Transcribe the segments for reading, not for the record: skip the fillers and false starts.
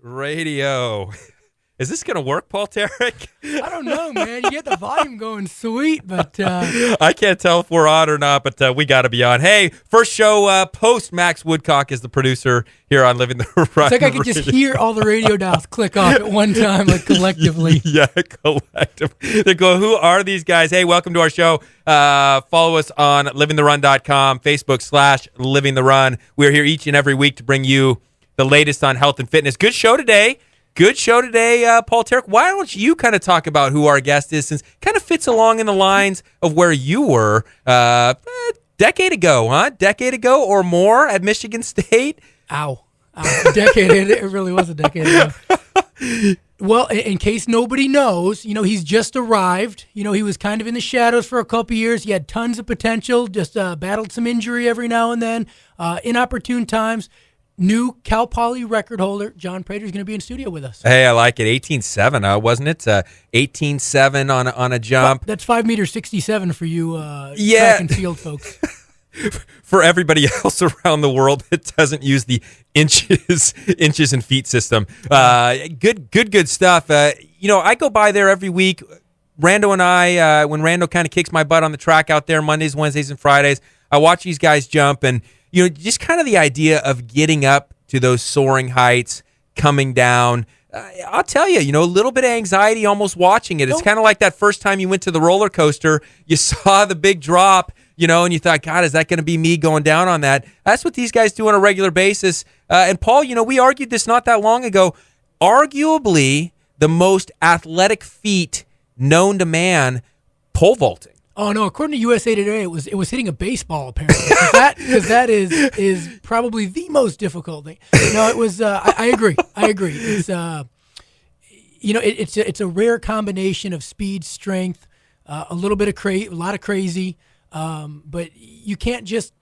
Radio. Is this going to work, Paul Tarek? I don't know, man. You get the volume going sweet, but... I can't tell if we're on or not, but we got to be on. Hey, first show post Max Woodcock is the producer here on Living the Run. It's like I could just hear all the radio dials click off at one time, like collectively. Yeah, collectively. They go, who are these guys? Hey, welcome to our show. Follow us on livingtherun.com, Facebook /Living the Run. We're here each and every week to bring you the latest on health and fitness. Good show today, Paul Tarek. Why don't you kind of talk about who our guest is, since it kind of fits along in the lines of where you were a decade ago or more at Michigan State? Ow. A decade. It really was a decade ago. Well, in case nobody knows, he's just arrived. He was kind of in the shadows for a couple years. He had tons of potential, just battled some injury every now and then, inopportune times. New Cal Poly record holder, John Prater, is going to be in studio with us. Hey, I like it. 18.7, wasn't it? 18.7 on a jump. Well, that's 5'67" for you track and field folks. For everybody else around the world that doesn't use the inches and feet system. Good stuff. I go by there every week. Rando and I, when Rando kind of kicks my butt on the track out there Mondays, Wednesdays, and Fridays, I watch these guys jump, and just kind of the idea of getting up to those soaring heights, coming down. I'll tell you, a little bit of anxiety almost watching it. It's kind of like that first time you went to the roller coaster, you saw the big drop, and you thought, God, is that going to be me going down on that? That's what these guys do on a regular basis. And Paul, we argued this not that long ago. Arguably the most athletic feat known to man, pole vaulting. Oh no! According to USA Today, it was hitting a baseball apparently. Because that is probably the most difficult thing. No, it was. I agree. It's it's a rare combination of speed, strength, a little bit of a lot of crazy. But you can't just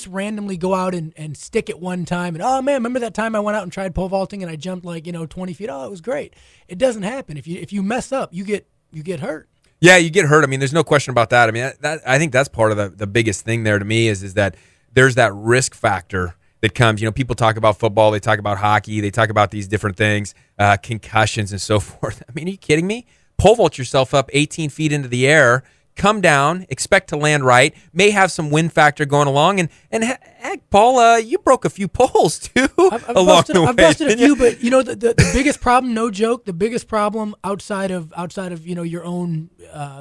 randomly go out and stick it one time and, oh man, remember that time I went out and tried pole vaulting and I jumped 20 feet? Oh, it was great. It doesn't happen. If you mess up, you get hurt. Yeah, you get hurt. I mean, there's no question about that. I mean, I think that's part of the biggest thing there to me is that there's that risk factor that comes. People talk about football, they talk about hockey, they talk about these different things, concussions and so forth. I mean, are you kidding me? Pole vault yourself up 18 feet into the air, come down, expect to land right, may have some wind factor going along, and heck, Paul, you broke a few poles too along the way. I've busted a few, but the biggest problem, no joke, the biggest problem outside of your own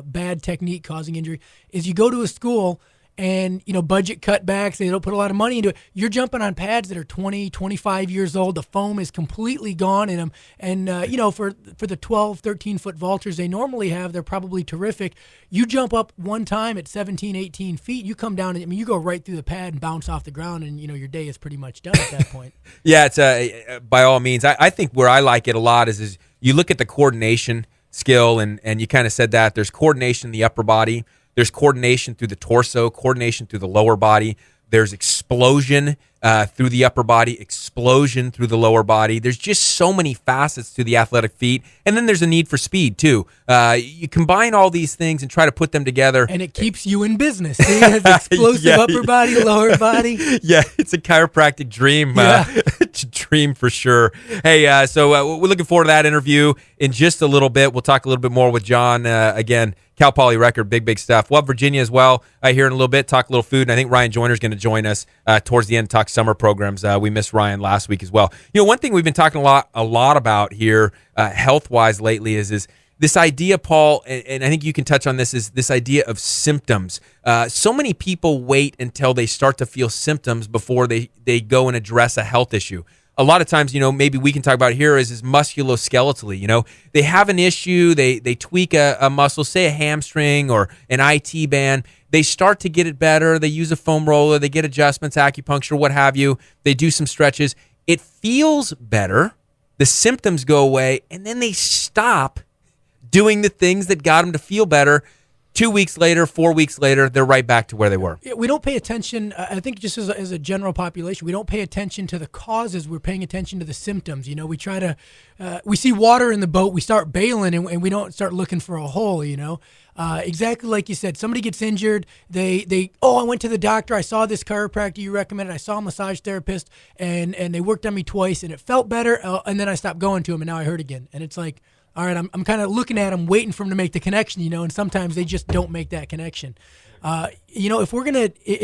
bad technique causing injury is you go to a school and budget cutbacks, they don't put a lot of money into it. You're jumping on pads that are 20, 25 years old. The foam is completely gone in them. And, for the 12, 13-foot vaulters they normally have, they're probably terrific. You jump up one time at 17, 18 feet, you come down, and you go right through the pad and bounce off the ground, and, your day is pretty much done at that point. Yeah, it's by all means. I think where I like it a lot is you look at the coordination skill, and you kind of said that. There's coordination in the upper body. There's coordination through the torso, coordination through the lower body. There's explosion through the upper body, explosion through the lower body. There's just so many facets to the athletic feat. And then there's a need for speed, too. You combine all these things and try to put them together. And it keeps you in business. It has explosive upper body, lower body. Yeah, it's a chiropractic dream. Dream for sure. Hey, so we're looking forward to that interview in just a little bit. We'll talk a little bit more with John again. Cal Poly record, big stuff. We'll have Virginia as well here in a little bit, talk a little food, and I think Ryan Joyner's going to join us towards the end, talk summer programs. We missed Ryan last week as well. One thing we've been talking a lot about here health-wise lately is this idea, Paul, and I think you can touch on this, is this idea of symptoms. So many people wait until they start to feel symptoms before they go and address a health issue. A lot of times, maybe we can talk about here is musculoskeletally. They have an issue, they tweak a muscle, say a hamstring or an IT band. They start to get it better. They use a foam roller. They get adjustments, acupuncture, what have you. They do some stretches. It feels better. The symptoms go away, and then they stop doing the things that got them to feel better. 2 weeks later, 4 weeks later, they're right back to where they were. We don't pay attention. I think just as a general population, we don't pay attention to the causes. We're paying attention to the symptoms. We try to, we see water in the boat, we start bailing, and we don't start looking for a hole. Exactly like you said. Somebody gets injured. I went to the doctor. I saw this chiropractor you recommended. I saw a massage therapist, and they worked on me twice, and it felt better. And then I stopped going to him, and now I hurt again. And it's like, all right, I'm kind of looking at them, waiting for them to make the connection, and sometimes they just don't make that connection. If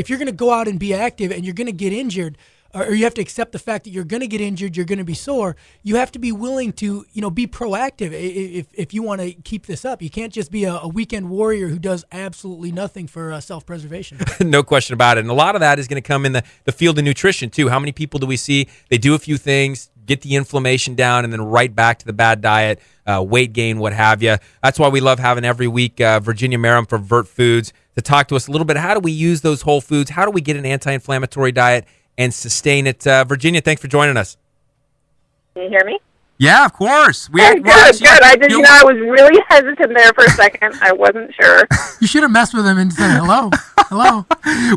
you're gonna go out and be active and you're gonna get injured, or you have to accept the fact that you're gonna get injured, you're gonna be sore. You have to be willing to, be proactive if you want to keep this up. You can't just be a weekend warrior who does absolutely nothing for self-preservation. No question about it. And a lot of that is going to come in the field of nutrition too. How many people do we see? They do a few things, get the inflammation down, and then right back to the bad diet, weight gain, what have you. That's why we love having every week Virginia Merrim from Vert Foods to talk to us a little bit. How do we use those whole foods? How do we get an anti-inflammatory diet and sustain it? Virginia, thanks for joining us. Can you hear me? Yeah, of course. Good. I was really hesitant there for a second. I wasn't sure. You should have messed with him and said hello. Hello.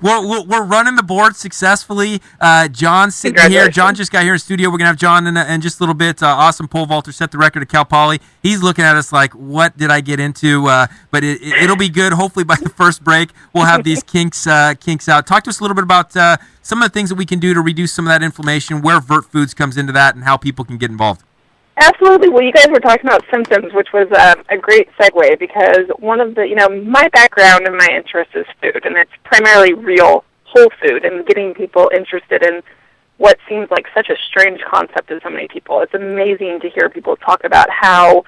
We're running the board successfully. John's sitting here. John just got here in studio. We're going to have John in just a little bit. Awesome pole vaulter, set the record at Cal Poly. He's looking at us like, what did I get into? But it'll be good. Hopefully by the first break, we'll have these kinks out. Talk to us a little bit about some of the things that we can do to reduce some of that inflammation, where Vert Foods comes into that, and how people can get involved. Absolutely. Well, you guys were talking about symptoms, which was a great segue, because one of the, my background and my interest is food, and it's primarily real whole food, and getting people interested in what seems like such a strange concept to so many people. It's amazing to hear people talk about how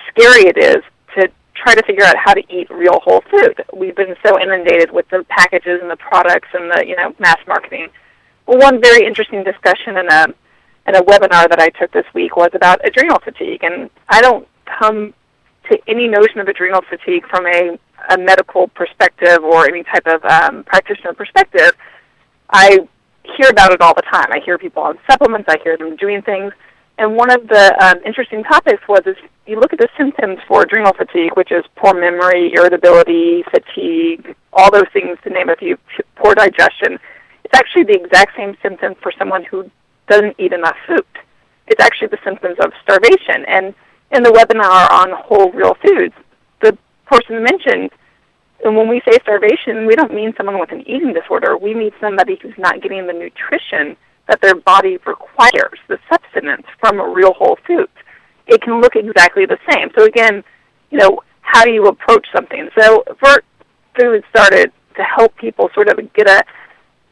scary it is to try to figure out how to eat real whole food. We've been so inundated with the packages and the products and the, mass marketing. Well, one very interesting discussion in a webinar that I took this week was about adrenal fatigue. And I don't come to any notion of adrenal fatigue from a medical perspective or any type of practitioner perspective. I hear about it all the time. I hear people on supplements. I hear them doing things. And one of the interesting topics is you look at the symptoms for adrenal fatigue, which is poor memory, irritability, fatigue, all those things to name a few, poor digestion. It's actually the exact same symptoms for someone who doesn't eat enough food. It's actually the symptoms of starvation. And in the webinar on whole real foods, the person mentioned, and when we say starvation, we don't mean someone with an eating disorder. We mean somebody who's not getting the nutrition that their body requires, the sustenance from a real whole foods. It can look exactly the same. So again, how do you approach something? So Vert Foods started to help people sort of get a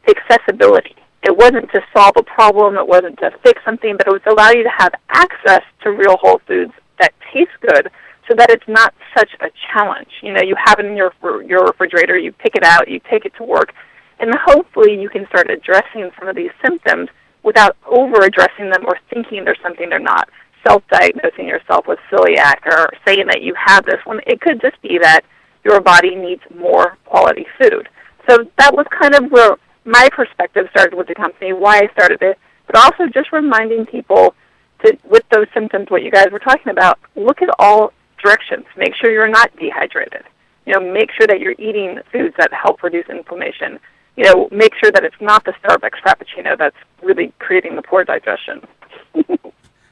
accessibility. It wasn't to solve a problem, it wasn't to fix something, but it was to allow you to have access to real whole foods that taste good so that it's not such a challenge. You have it in your refrigerator, you pick it out, you take it to work, and hopefully you can start addressing some of these symptoms without over-addressing them or thinking there's something they're not, self-diagnosing yourself with celiac or saying that you have this one. It could just be that your body needs more quality food. So that was kind of where my perspective started with the company, why I started it, but also just reminding people to, with those symptoms, what you guys were talking about, look at all directions. Make sure you're not dehydrated. Make sure that you're eating foods that help reduce inflammation. Make sure that it's not the Starbucks Frappuccino that's really creating the poor digestion.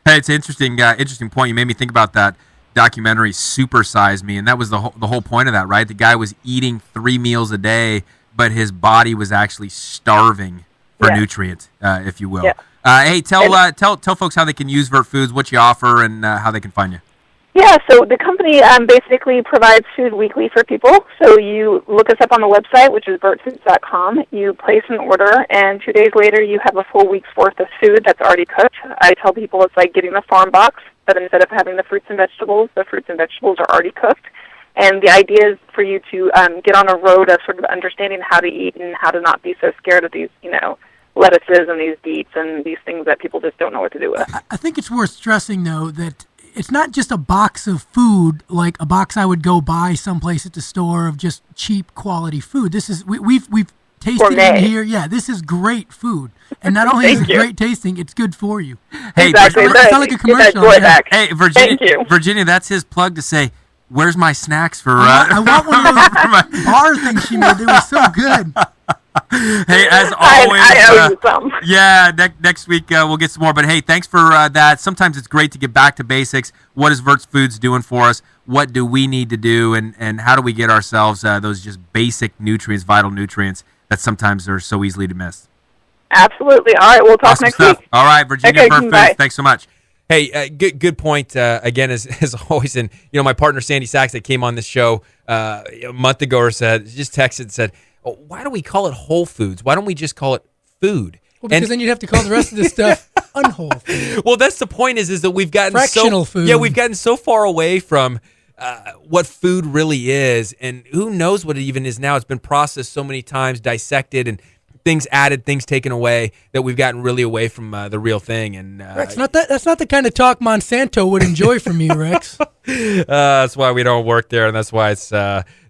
Hey, it's an interesting point. You made me think about that documentary, Super Size Me, and that was the whole point of that, right? The guy was eating 3 meals a day, but his body was actually starving for nutrients, if you will. Yeah. Hey, tell folks how they can use Vert Foods, what you offer, and how they can find you. Yeah, so the company basically provides food weekly for people. So you look us up on the website, which is vertfoods.com. You place an order, and 2 days later you have a full week's worth of food that's already cooked. I tell people it's like getting a farm box, but instead of having the fruits and vegetables are already cooked. And the idea is for you to get on a road of sort of understanding how to eat and how to not be so scared of these, lettuces and these beets and these things that people just don't know what to do with. I think it's worth stressing, though, that it's not just a box of food, like a box I would go buy someplace at the store of just cheap quality food. This is we've tasted it in here. Yeah, this is great food, and not only is it great tasting, it's good for you. Hey, exactly. It's not like a commercial. Hey, Virginia, that's his plug to say, where's my snacks for? I want one of those bar things she made. They were so good. Hey, as always, I owe you some. Yeah, next week we'll get some more. But hey, thanks for that. Sometimes it's great to get back to basics. What is Vert Foods doing for us? What do we need to do? And how do we get ourselves those just basic nutrients, vital nutrients that sometimes are so easily to miss? Absolutely. All right, we'll talk Awesome next stuff. week. All right, Virginia, Okay, Vert Foods, bye. thanks so much. Hey, good point. Again, as always, and my partner Sandy Sachs that came on this show a month ago or just texted and said, oh, why do we call it Whole Foods? Why don't we just call it food? Well, because then you'd have to call the rest of this stuff unwhole food. Well, that's the point is that we've gotten Fractional food. Yeah, we've gotten so far away from what food really is, and who knows what it even is now. It's been processed so many times, dissected, and things added, things taken away, that we've gotten really away from the real thing. And Rex, that's not the kind of talk Monsanto would enjoy from you, Rex. That's why we don't work there, and that's why it's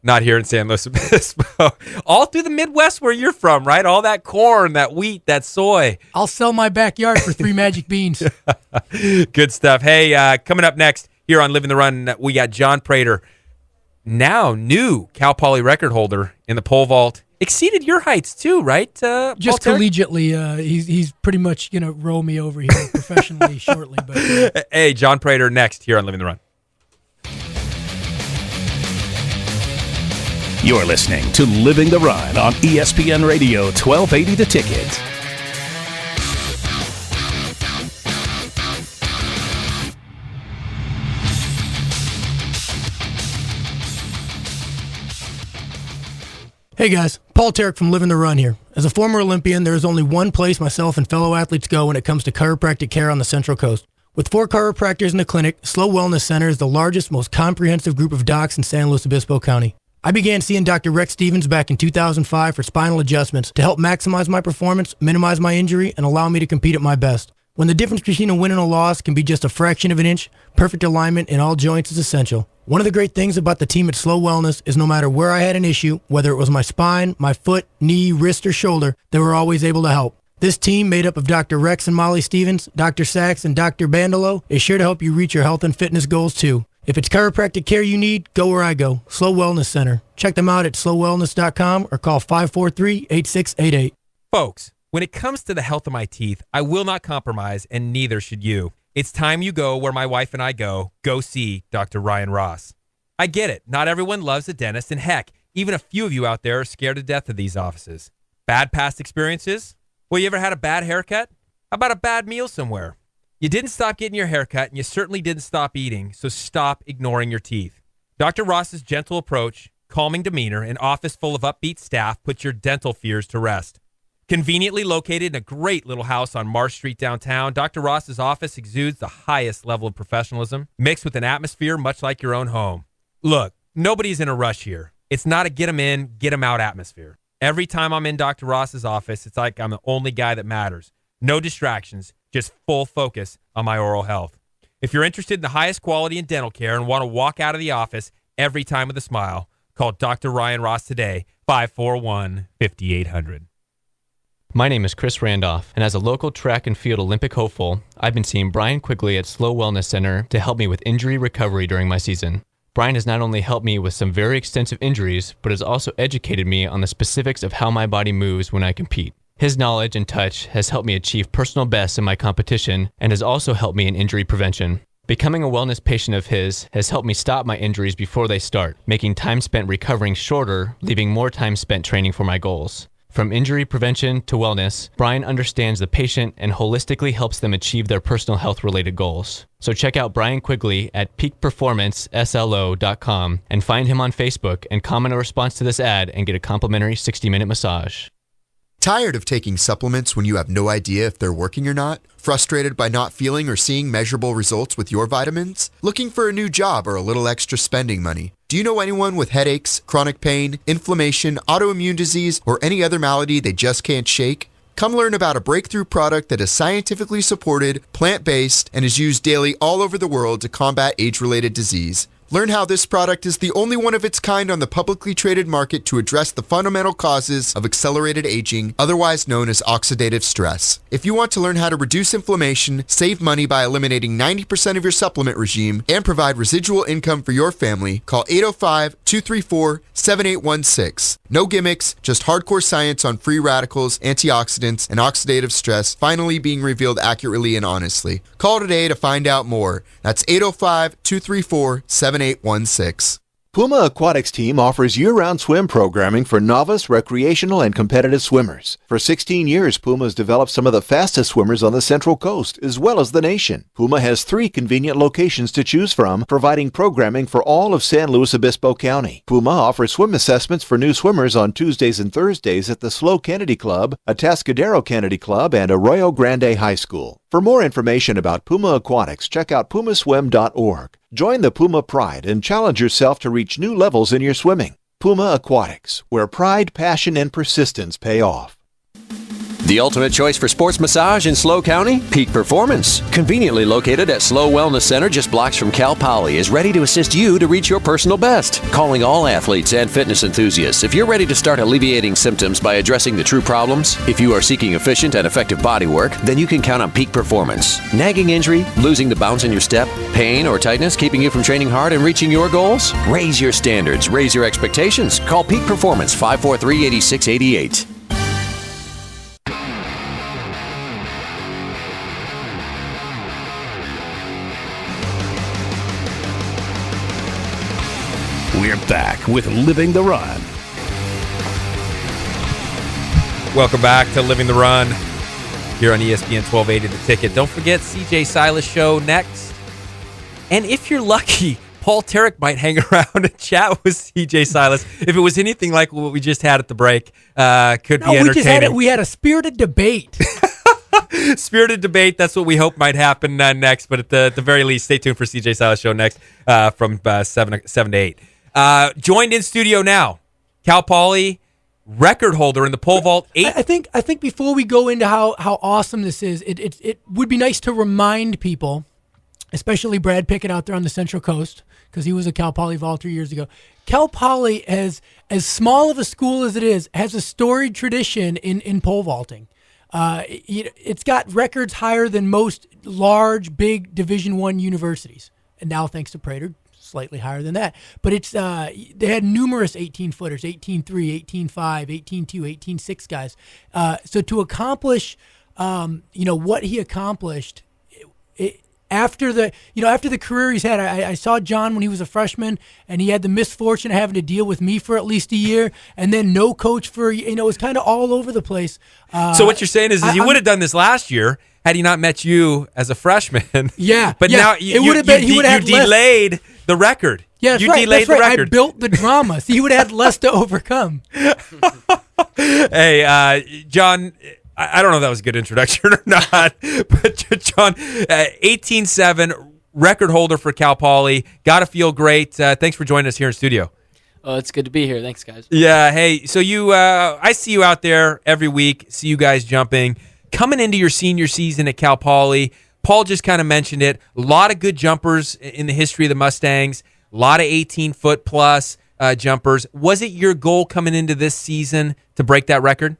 not here in San Luis Obispo. All through the Midwest where you're from, right? All that corn, that wheat, that soy. I'll sell my backyard for 3 magic beans. Good stuff. Hey, coming up next here on Living the Run, we got John Prater, now new Cal Poly record holder in the pole vault. Exceeded your heights too, right? Just collegiately, he's pretty much gonna roll me over here professionally shortly. But hey, John Prater next here on Living the Run. You're listening to Living the Run on ESPN Radio 1280 The Ticket. hey guys, Paul Tarek from Living the Run here. As a former Olympian, there is only one place myself and fellow athletes go when it comes to chiropractic care on the Central Coast. With 4 chiropractors in the clinic, Slow Wellness Center is the largest, most comprehensive group of docs in San Luis Obispo County. I began seeing Dr. Rex Stevens back in 2005 for spinal adjustments to help maximize my performance, minimize my injury, and allow me to compete at my best. When the difference between a win and a loss can be just a fraction of an inch, perfect alignment in all joints is essential. One of the great things about the team at Slow Wellness is no matter where I had an issue, whether it was my spine, my foot, knee, wrist, or shoulder, they were always able to help. This team, made up of Dr. Rex and Molly Stevens, Dr. Sachs, and Dr. Bandolo, is sure to help you reach your health and fitness goals too. If it's chiropractic care you need, go where I go, Slow Wellness Center. Check them out at slowwellness.com or call 543-8688. Folks, when it comes to the health of my teeth, I will not compromise, and neither should you. It's time you go where my wife and I go see Dr. Ryan Ross. I get it. Not everyone loves a dentist, and heck, even a few of you out there are scared to death of these offices. Bad past experiences? Well, you ever had a bad haircut? How about a bad meal somewhere? You didn't stop getting your haircut, and you certainly didn't stop eating, so stop ignoring your teeth. Dr. Ross's gentle approach, calming demeanor, and office full of upbeat staff put your dental fears to rest. Conveniently located in a great little house on Marsh Street downtown, Dr. Ross's office exudes the highest level of professionalism, mixed with an atmosphere much like your own home. Look, nobody's in a rush here. It's not a get 'em in, get 'em out atmosphere. Every time I'm in Dr. Ross's office, it's like I'm the only guy that matters. No distractions, just full focus on my oral health. If you're interested in the highest quality in dental care and want to walk out of the office every time with a smile, call Dr. Ryan Ross today, 541-5800. My name is Chris Randolph, and as a local track and field Olympic hopeful, I've been seeing Brian Quigley at Slow Wellness Center to help me with injury recovery during my season. Brian has not only helped me with some very extensive injuries, but has also educated me on the specifics of how my body moves when I compete. His knowledge and touch has helped me achieve personal bests in my competition and has also helped me in injury prevention. Becoming a wellness patient of his has helped me stop my injuries before they start, making time spent recovering shorter, leaving more time spent training for my goals. From injury prevention to wellness, Brian understands the patient and holistically helps them achieve their personal health-related goals. So check out Brian Quigley at peakperformanceslo.com and find him on Facebook and comment a response to this ad and get a complimentary 60-minute massage. Tired of taking supplements when you have no idea if they're working or not? Frustrated by not feeling or seeing measurable results with your vitamins? Looking for a new job or a little extra spending money? Do you know anyone with headaches, chronic pain, inflammation, autoimmune disease, or any other malady they just can't shake? Come learn about a breakthrough product that is scientifically supported, plant-based, and is used daily all over the world to combat age-related disease. Learn how this product is the only one of its kind on the publicly traded market to address the fundamental causes of accelerated aging, otherwise known as oxidative stress. If you want to learn how to reduce inflammation, save money by eliminating 90% of your supplement regime, and provide residual income for your family, call 805-234-7816. No gimmicks, just hardcore science on free radicals, antioxidants, and oxidative stress finally being revealed accurately and honestly. Call today to find out more. That's 805-234-7816. Puma Aquatics team offers year-round swim programming for novice, recreational, and competitive swimmers. For 16 years, Puma has developed some of the fastest swimmers on the Central Coast, as well as the nation. Puma has 3 convenient locations to choose from, providing programming for all of San Luis Obispo County. Puma offers swim assessments for new swimmers on Tuesdays and Thursdays at the SLO Kennedy Club, Atascadero Kennedy Club, and Arroyo Grande High School. For more information about Puma Aquatics, check out pumaswim.org. Join the Puma Pride and challenge yourself to reach new levels in your swimming. Puma Aquatics, where pride, passion, and persistence pay off. The ultimate choice for sports massage in SLO County? Peak Performance. Conveniently located at SLO Wellness Center just blocks from Cal Poly is ready to assist you to reach your personal best. Calling all athletes and fitness enthusiasts if you're ready to start alleviating symptoms by addressing the true problems. If you are seeking efficient and effective body work, then you can count on Peak Performance. Nagging injury, losing the bounce in your step, pain or tightness keeping you from training hard and reaching your goals? Raise your standards, raise your expectations. Call Peak Performance 543-8688. We're back with Living the Run. Welcome back to Living the Run here on ESPN 1280 The Ticket. Don't forget CJ Silas show next. And if you're lucky, Paul Tarek might hang around and chat with CJ Silas. If it was anything like what we just had at the break, could be entertaining. We had a spirited debate. Spirited debate. That's what we hope might happen next. But at the very least, stay tuned for CJ Silas show next from 7 to 8. Joined in studio now, Cal Poly record holder in the pole vault. I think before we go into how awesome this is, it would be nice to remind people, especially Brad Pickett out there on the Central Coast, because he was a Cal Poly vaulter years ago. Cal Poly, as small of a school as it is, has a storied tradition in pole vaulting. It's got records higher than most large, big Division I universities, and now thanks to Prater, slightly higher than that. But it's they had numerous 18-footers, 18-3, 18-5, 18-2, 18-6 guys. So to accomplish, what he accomplished, after the career he's had, I saw John when he was a freshman, and he had the misfortune of having to deal with me for at least a year, and then no coach for, it was kind of all over the place. So what you're saying is you would have done this last year had he not met you as a freshman. Yeah. But now you delayed the record. Yeah, that's right. Delayed the record. I built the drama. So you would have had less to overcome. Hey, John, I don't know if that was a good introduction or not, but John, 18-7, record holder for Cal Poly. Got to feel great. Thanks for joining us here in studio. Oh, it's good to be here. Thanks, guys. Yeah, hey, so I see you out there every week, see you guys jumping. Coming into your senior season at Cal Poly, Paul just kind of mentioned it. A lot of good jumpers in the history of the Mustangs, a lot of 18-foot plus jumpers. Was it your goal coming into this season to break that record?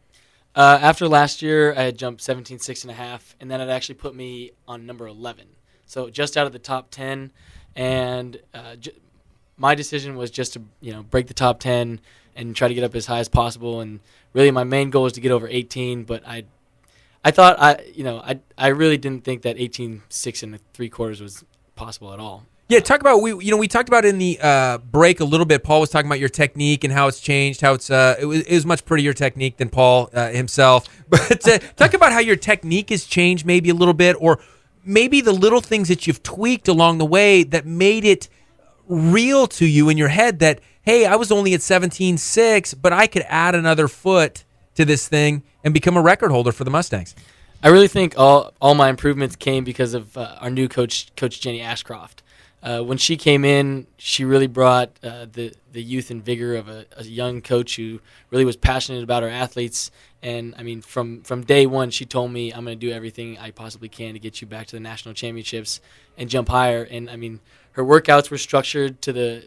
After last year, I had jumped 17.6.5, and then it actually put me on number 11. So just out of the top 10, and my decision was just to break the top 10 and try to get up as high as possible. And really, my main goal was to get over 18, but I thought I really didn't think that 18.6 3/4 was possible at all. Yeah, talk about we talked about in the break a little bit. Paul was talking about your technique and how it's changed, how it was much prettier technique than Paul himself. But talk about how your technique has changed maybe a little bit, or maybe the little things that you've tweaked along the way that made it real to you in your head that, hey, I was only at 17.6, but I could add another foot to this thing and become a record holder for the Mustangs. I really think all my improvements came because of our new coach Jenny Ashcroft. when she came in, she really brought the youth and vigor of a young coach who really was passionate about our athletes. And, I mean, from day one, she told me, I'm going to do everything I possibly can to get you back to the national championships and jump higher. And, I mean, her workouts were structured to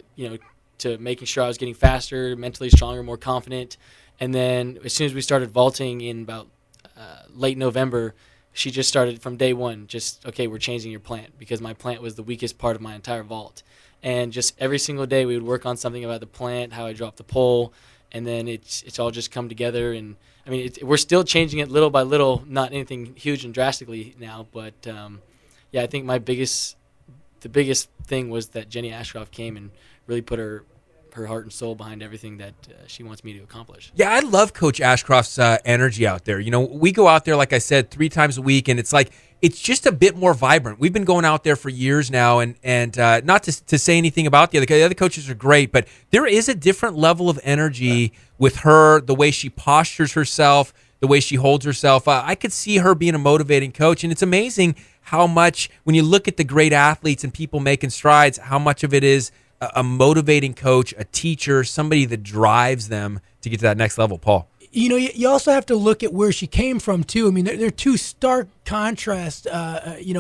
to making sure I was getting faster, mentally stronger, more confident. And then as soon as we started vaulting in about late November, she just started from day one, okay, we're changing your plant, because my plant was the weakest part of my entire vault. And just every single day we would work on something about the plant, how I dropped the pole, and then it's all just come together. And, I mean, we're still changing it little by little, not anything huge and drastically now. But, yeah, I think the biggest thing was that Jenny Ashcroft came and really put her heart and soul behind everything that she wants me to accomplish. Yeah, I love Coach Ashcroft's energy out there. You know, we go out there, like I said, 3 times a week, and it's like it's just a bit more vibrant. We've been going out there for years now, and not to say anything about the other coaches are great, but there is a different level of energy with her, the way she postures herself, the way she holds herself. I could see her being a motivating coach, and it's amazing how much, when you look at the great athletes and people making strides, how much of it is a motivating coach, a teacher, somebody that drives them to get to that next level, Paul. You know, you also have to look at where she came from, too. I mean, there are two stark contrasts,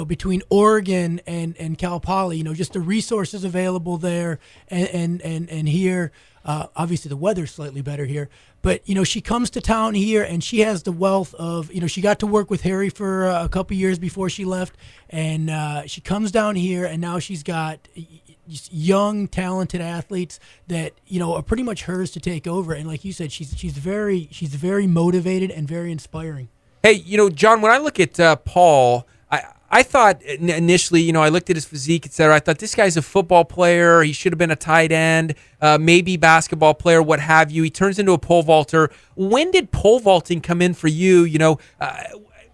between Oregon and Cal Poly. You know, just the resources available there and here. Obviously, the weather's slightly better here. But, you know, she comes to town here, and she has the wealth of, you know, she got to work with Harry for a couple years before she left. And she comes down here, and now she's got young, talented athletes that, you know, are pretty much hers to take over. And like you said, she's very motivated and very inspiring. Hey, you know, John, when I look at Paul, I thought initially, you know, I looked at his physique, et cetera. I thought this guy's a football player. He should have been a tight end, maybe basketball player, what have you. He turns into a pole vaulter. When did pole vaulting come in for you? You know,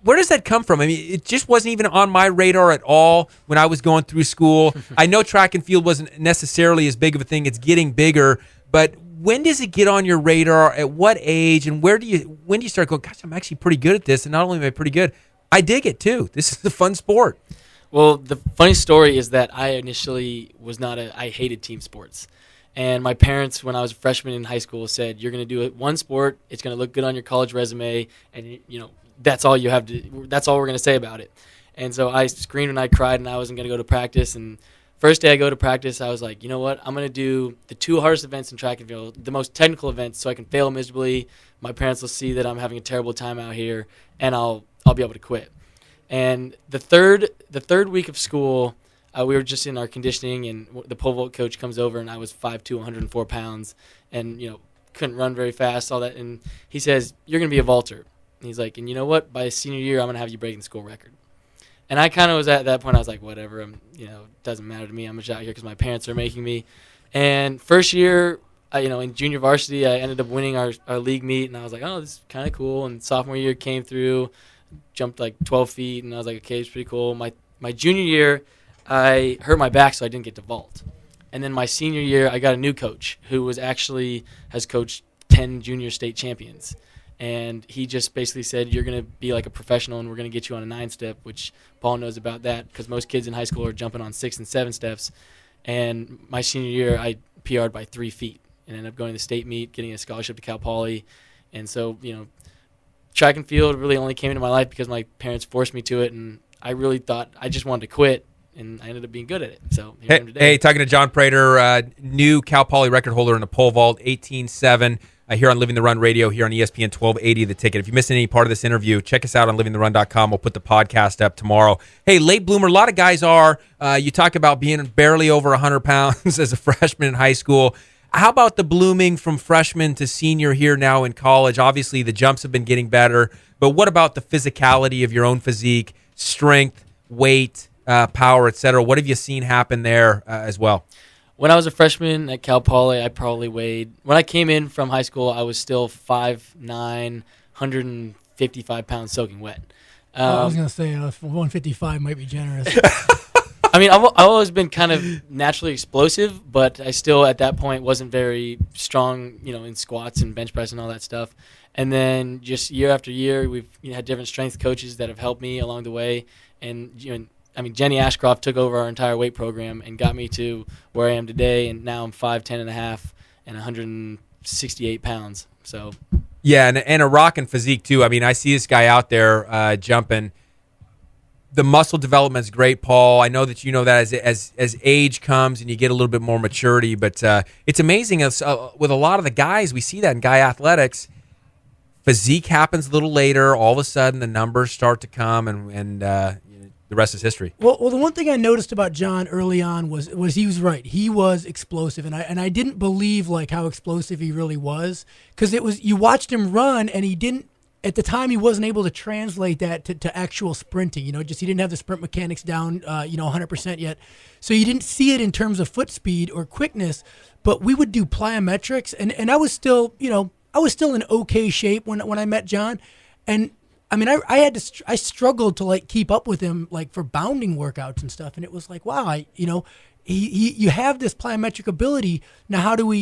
where does that come from? I mean, it just wasn't even on my radar at all when I was going through school. I know track and field wasn't necessarily as big of a thing. It's getting bigger. But when does it get on your radar? At what age? And when do you start going, gosh, I'm actually pretty good at this? And not only am I pretty good, I dig it too. This is a fun sport. Well, the funny story is that I initially I hated team sports. And my parents, when I was a freshman in high school, said, you're going to do one sport, it's going to look good on your college resume, and, you know, that's all we're going to say about it. And so I screamed and I cried, and I wasn't going to go to practice. And first day I go to practice, I was like, you know what, I'm going to do the 2 hardest events in track and field, the most technical events, so I can fail miserably. My parents will see that I'm having a terrible time out here, and I'll be able to quit. And the third week of school, we were just in our conditioning, and the pole vault coach comes over, and I was 5'2", 104 pounds, and, you know, couldn't run very fast, all that. And he says, you're going to be a vaulter. And he's like, and you know what? By senior year, I'm going to have you breaking the school record. And I kind of was at that point, I was like, whatever, it doesn't matter to me. I'm just out here because my parents are making me. And first year, in junior varsity, I ended up winning our league meet, and I was like, oh, this is kind of cool. And sophomore year came through, jumped like 12 feet, and I was like, okay, it's pretty cool. My junior year, I hurt my back, so I didn't get to vault. And then my senior year, I got a new coach who has coached 10 junior state champions. And he just basically said, you're going to be like a professional, and we're going to get you on a 9-step, which Paul knows about that because most kids in high school are jumping on 6 and 7 steps. And my senior year, I PR'd by 3 feet and ended up going to the state meet, getting a scholarship to Cal Poly. And so, track and field really only came into my life because my parents forced me to it, and I really thought I just wanted to quit, and I ended up being good at it. So here I am today. Hey, talking to John Prater, new Cal Poly record holder in the pole vault, 18.7. Here on Living the Run Radio, here on ESPN 1280, The Ticket. If you missed any part of this interview, check us out on livingtherun.com. We'll put the podcast up tomorrow. Hey, late bloomer, a lot of guys are. You talk about being barely over 100 pounds as a freshman in high school. How about the blooming from freshman to senior here now in college? Obviously, the jumps have been getting better, but what about the physicality of your own physique, strength, weight, power, et cetera? What have you seen happen there as well? When I was a freshman at Cal Poly, I probably weighed, when I came in from high school, I was still 5'9", 155 pounds soaking wet. I was going to say 155 might be generous. I mean, I've always been kind of naturally explosive, but I still at that point wasn't very strong, in squats and bench press and all that stuff. And then just year after year, we've had different strength coaches that have helped me along the way. And Jenny Ashcroft took over our entire weight program and got me to where I am today, and now I'm 5'10" and a half and 168 pounds. So yeah, and a rockin' physique too. I mean, I see this guy out there jumping. The muscle development is great, Paul. I know that you know that as age comes and you get a little bit more maturity, but it's amazing as, with a lot of the guys, we see that in guy athletics. Physique happens a little later. All of a sudden, the numbers start to come, and the rest is history. Well, the one thing I noticed about John early on was he was right. He was explosive, and I didn't believe like how explosive he really was, because you watched him run, and he didn't. At the time, he wasn't able to translate that to actual sprinting. He didn't have the sprint mechanics down, 100% yet. So you didn't see it in terms of foot speed or quickness. But we would do plyometrics, and I was still, in okay shape when I met John. And I mean, I struggled to like keep up with him like for bounding workouts and stuff. And it was like, wow, you have this plyometric ability. Now, how do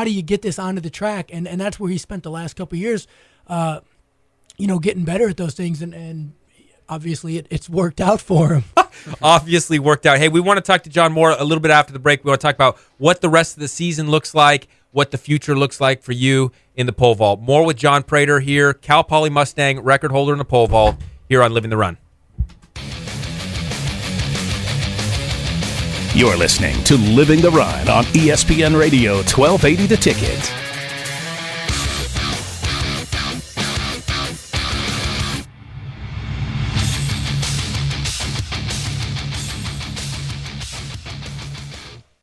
you get this onto the track? And that's where he spent the last couple of years. Getting better at those things, and obviously it's worked out for him. Obviously worked out. Hey, we want to talk to John more a little bit after the break. We want to talk about what the rest of the season looks like, what the future looks like for you in the pole vault. More with John Prater here, Cal Poly Mustang record holder in the pole vault, here on Living the Run. You're listening to Living the Run on ESPN Radio 1280 The Ticket.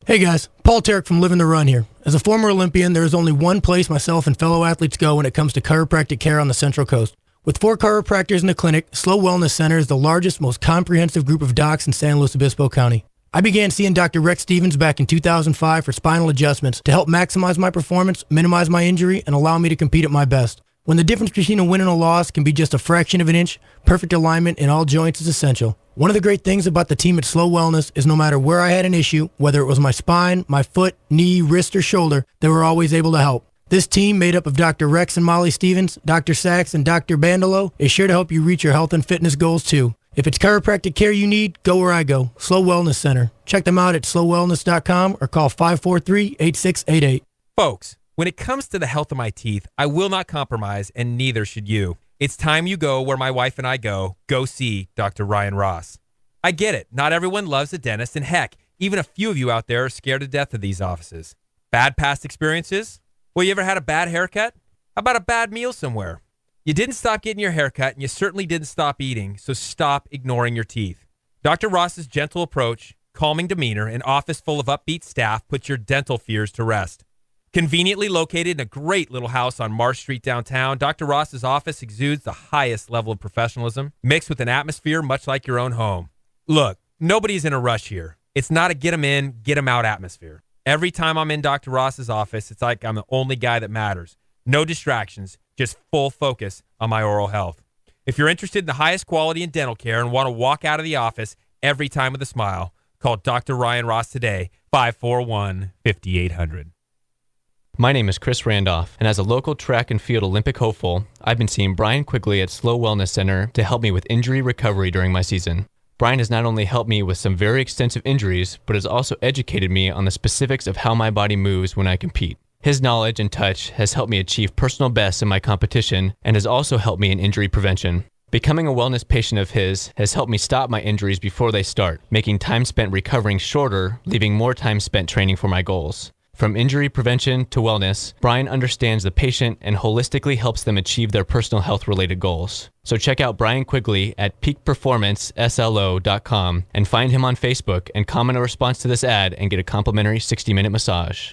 Hey guys, Paul Tarek from Living the Run here. As a former Olympian, there is only one place myself and fellow athletes go when it comes to chiropractic care on the Central Coast. With 4 chiropractors in the clinic, Slow Wellness Center is the largest, most comprehensive group of docs in San Luis Obispo County. I began seeing Dr. Rex Stevens back in 2005 for spinal adjustments to help maximize my performance, minimize my injury, and allow me to compete at my best. When the difference between a win and a loss can be just a fraction of an inch, perfect alignment in all joints is essential. One of the great things about the team at Slow Wellness is no matter where I had an issue, whether it was my spine, my foot, knee, wrist, or shoulder, they were always able to help. This team, made up of Dr. Rex and Molly Stevens, Dr. Sachs, and Dr. Bandolo, is sure to help you reach your health and fitness goals too. If it's chiropractic care you need, go where I go, Slow Wellness Center. Check them out at slowwellness.com or call 543-8688. Folks, when it comes to the health of my teeth, I will not compromise, and neither should you. It's time you go where my wife and I go see Dr. Ryan Ross. I get it. Not everyone loves a dentist, and heck, even a few of you out there are scared to death of these offices. Bad past experiences? Well, you ever had a bad haircut? How about a bad meal somewhere? You didn't stop getting your haircut, and you certainly didn't stop eating, so stop ignoring your teeth. Dr. Ross's gentle approach, calming demeanor, and office full of upbeat staff put your dental fears to rest. Conveniently located in a great little house on Marsh Street downtown, Dr. Ross's office exudes the highest level of professionalism, mixed with an atmosphere much like your own home. Look, nobody's in a rush here. It's not a get 'em in, get 'em out atmosphere. Every time I'm in Dr. Ross's office, it's like I'm the only guy that matters. No distractions, just full focus on my oral health. If you're interested in the highest quality in dental care and want to walk out of the office every time with a smile, call Dr. Ryan Ross today, 541-5800. My name is Chris Randolph, and as a local track and field Olympic hopeful, I've been seeing Brian Quigley at Slow Wellness Center to help me with injury recovery during my season. Brian has not only helped me with some very extensive injuries, but has also educated me on the specifics of how my body moves when I compete. His knowledge and touch has helped me achieve personal bests in my competition and has also helped me in injury prevention. Becoming a wellness patient of his has helped me stop my injuries before they start, making time spent recovering shorter, leaving more time spent training for my goals. From injury prevention to wellness, Brian understands the patient and holistically helps them achieve their personal health-related goals. So check out Brian Quigley at peakperformanceslo.com and find him on Facebook and comment a response to this ad and get a complimentary 60-minute massage.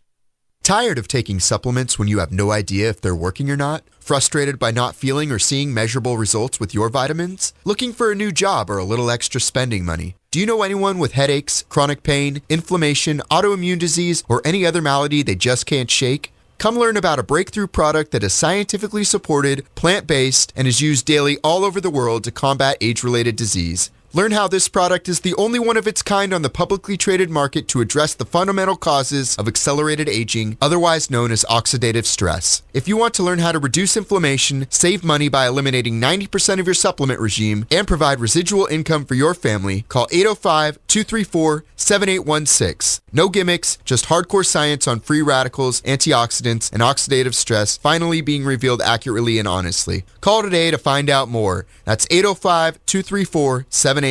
Tired of taking supplements when you have no idea if they're working or not? Frustrated by not feeling or seeing measurable results with your vitamins? Looking for a new job or a little extra spending money? Do you know anyone with headaches, chronic pain, inflammation, autoimmune disease, or any other malady they just can't shake? Come learn about a breakthrough product that is scientifically supported, plant-based, and is used daily all over the world to combat age-related disease. Learn how this product is the only one of its kind on the publicly traded market to address the fundamental causes of accelerated aging, otherwise known as oxidative stress. If you want to learn how to reduce inflammation, save money by eliminating 90% of your supplement regime, and provide residual income for your family, call 805-234-7816. No gimmicks, just hardcore science on free radicals, antioxidants, and oxidative stress finally being revealed accurately and honestly. Call today to find out more. That's 805-234-7816.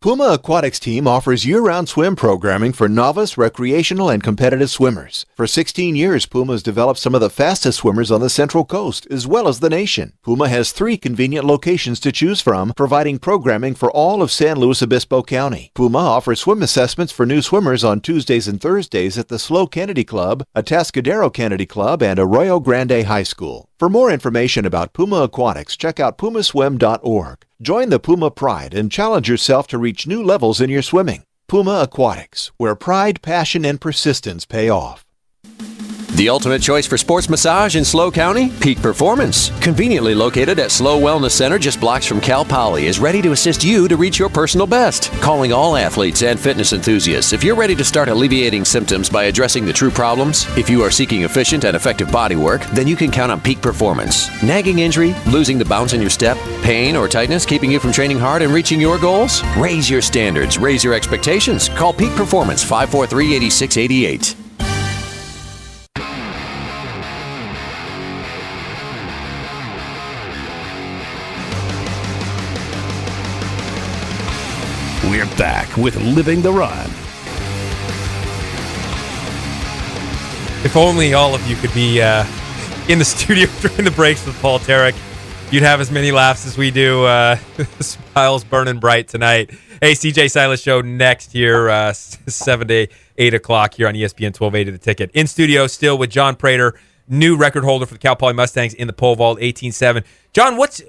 Puma Aquatics team offers year-round swim programming for novice, recreational, and competitive swimmers. For 16 years, Puma has developed some of the fastest swimmers on the Central Coast, as well as the nation. Puma has 3 convenient locations to choose from, providing programming for all of San Luis Obispo County. Puma offers swim assessments for new swimmers on Tuesdays and Thursdays at the SLO Kennedy Club, Atascadero Kennedy Club, and Arroyo Grande High School. For more information about Puma Aquatics, check out pumaswim.org. Join the Puma Pride and challenge yourself to reach new levels in your swimming. Puma Aquatics, where pride, passion, and persistence pay off. The ultimate choice for sports massage in SLO County? Peak Performance. Conveniently located at SLO Wellness Center just blocks from Cal Poly is ready to assist you to reach your personal best. Calling all athletes and fitness enthusiasts. If you're ready to start alleviating symptoms by addressing the true problems, if you are seeking efficient and effective body work, then you can count on Peak Performance. Nagging injury, losing the bounce in your step, pain or tightness keeping you from training hard and reaching your goals? Raise your standards, raise your expectations. Call Peak Performance 543-8688. We're back with Living the Run. If only all of you could be in the studio during the breaks with Paul Tarek, you'd have as many laughs as we do. Smiles burning bright tonight. Hey, CJ Silas Show next here, 7 to 8 o'clock here on ESPN 1280 The Ticket. In studio still with John Prater, new record holder for the Cal Poly Mustangs in the pole vault, 18-7. John, what's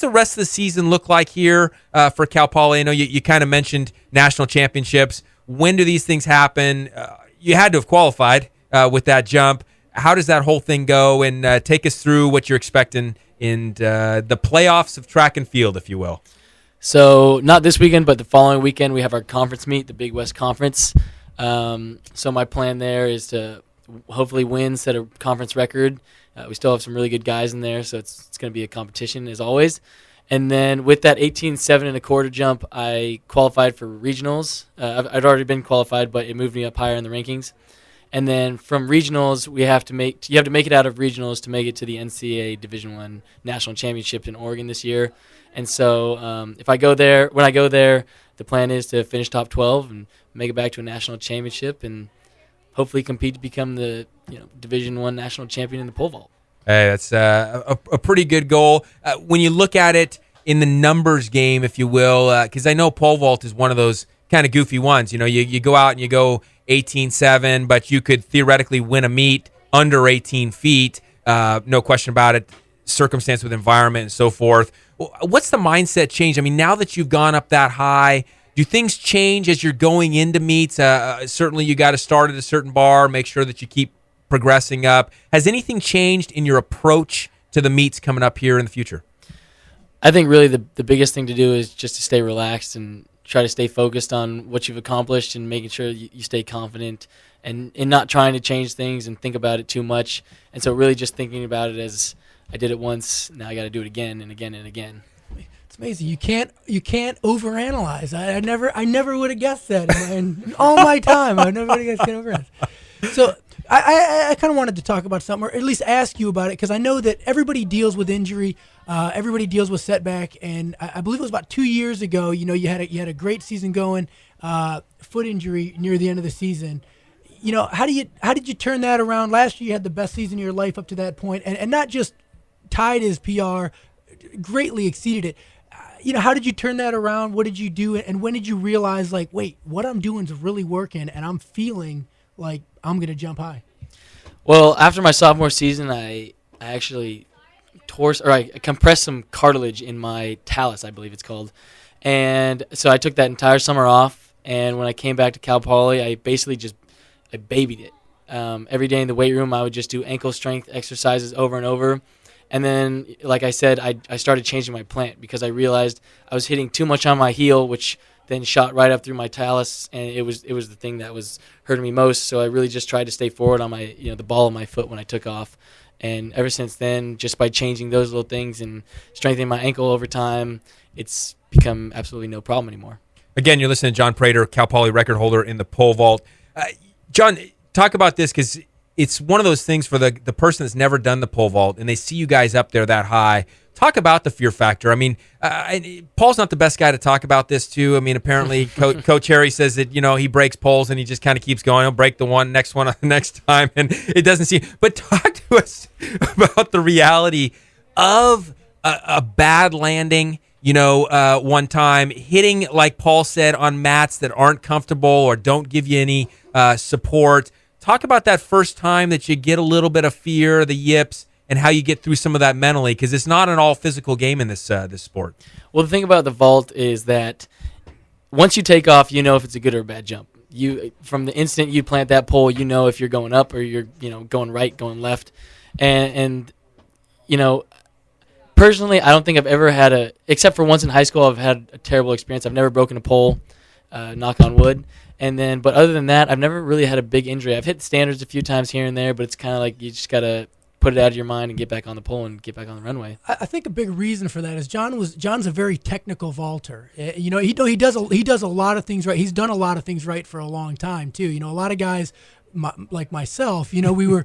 the rest of the season look like here for Cal Poly? I know you kind of mentioned national championships. When do these things happen? You had to have qualified with that jump. How does that whole thing go? And take us through what you're expecting in the playoffs of track and field, if you will. So not this weekend, but the following weekend, we have our conference meet, the Big West Conference. So my plan there is to hopefully win, set a conference record. We still have some really good guys in there, so it's going to be a competition as always. And then with that 18.7 and a quarter jump, I qualified for regionals. I'd already been qualified, but it moved me up higher in the rankings. And then from regionals, you have to make it out of regionals to make it to the NCAA Division I National Championship in Oregon this year. And so when I go there, the plan is to finish top 12 and make it back to a national championship and hopefully compete to become the Division I national champion in the pole vault. Hey, that's a pretty good goal. When you look at it in the numbers game, if you will, because I know pole vault is one of those kind of goofy ones. You go out and you go 18.7, but you could theoretically win a meet under 18 feet. No question about it. Circumstance with environment and so forth. What's the mindset change? I mean, now that you've gone up that high, do things change as you're going into meets? Certainly you got to start at a certain bar, make sure that you keep progressing up. Has anything changed in your approach to the meets coming up here in the future? I think really the biggest thing to do is just to stay relaxed and try to stay focused on what you've accomplished and making sure you stay confident and not trying to change things and think about it too much. And so really just thinking about it as I did it once, now I got to do it again and again and again. It's amazing. You can't overanalyze. I never would have guessed that in all my time. I never would have guessed overanalyze. So I kind of wanted to talk about something, or at least ask you about it, because I know that everybody deals with injury, everybody deals with setback, and I believe it was about 2 years ago. You had a great season going, foot injury near the end of the season. How did you turn that around? Last year you had the best season of your life up to that point, and not just tied his PR, greatly exceeded it. How did you turn that around? What did you do? And when did you realize, like, wait, what I'm doing is really working, and I'm feeling like I'm going to jump high? Well, after my sophomore season, I actually I compressed some cartilage in my talus, I believe it's called. And so I took that entire summer off, and when I came back to Cal Poly, I basically I babied it. Every day in the weight room, I would just do ankle strength exercises over and over. And then, like I said, I started changing my plant because I realized I was hitting too much on my heel, which then shot right up through my talus, and it was the thing that was hurting me most. So I really just tried to stay forward on my the ball of my foot when I took off. And ever since then, just by changing those little things and strengthening my ankle over time, it's become absolutely no problem anymore. Again, you're listening to John Prater, Cal Poly record holder in the pole vault. John, talk about this because it's one of those things for the person that's never done the pole vault and they see you guys up there that high. Talk about the fear factor. I mean, Paul's not the best guy to talk about this too. I mean, apparently Coach Harry says that, he breaks poles and he just kind of keeps going. He'll break the next one the next time, and it doesn't seem. But talk to us about the reality of a bad landing, one time, hitting, like Paul said, on mats that aren't comfortable or don't give you any support. Talk about that first time that you get a little bit of fear, the yips, and how you get through some of that mentally, because it's not an all physical game in this sport. Well, the thing about the vault is that once you take off, if it's a good or a bad jump. From the instant you plant that pole, if you're going up or you're going right, going left, and personally, I don't think I've ever had except for once in high school, I've had a terrible experience. I've never broken a pole, knock on wood. But other than that, I've never really had a big injury. I've hit standards a few times here and there, but it's kind of like you just got to put it out of your mind and get back on the pole and get back on the runway. I think a big reason for that is John's a very technical vaulter. He does a lot of things right. He's done a lot of things right for a long time too. A lot of guys like myself, we were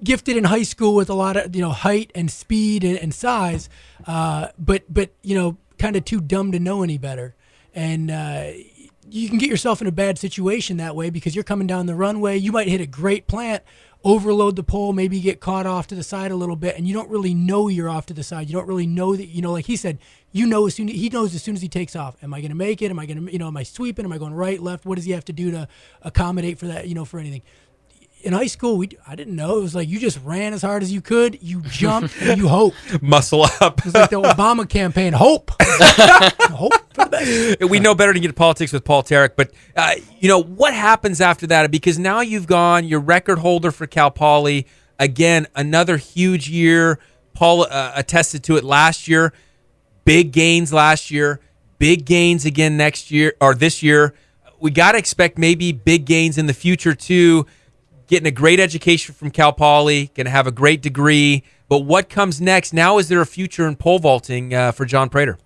gifted in high school with a lot of height and speed and size, but kind of too dumb to know any better. And you can get yourself in a bad situation that way because you're coming down the runway. You might hit a great plant, overload the pole, maybe get caught off to the side a little bit, and you don't really know you're off to the side. You don't really know that, like he said, he knows as soon as he takes off. Am I going to make it? Am I going to, am I sweeping? Am I going right, left? What does he have to do to accommodate for that, for anything? In high school, I didn't know. It was like you just ran as hard as you could, you jumped, and you hoped. Muscle up. It was like the Obama campaign, hope. Hope for the best. We know better to get into politics with Paul Tarek, but, what happens after that? Because now you've gone, you're record holder for Cal Poly. Again, another huge year. Paul attested to it last year. Big gains last year. Big gains again next year, or this year. We got to expect maybe big gains in the future, too. Getting a great education from Cal Poly, going to have a great degree. But what comes next? Now, is there a future in pole vaulting for John Prater?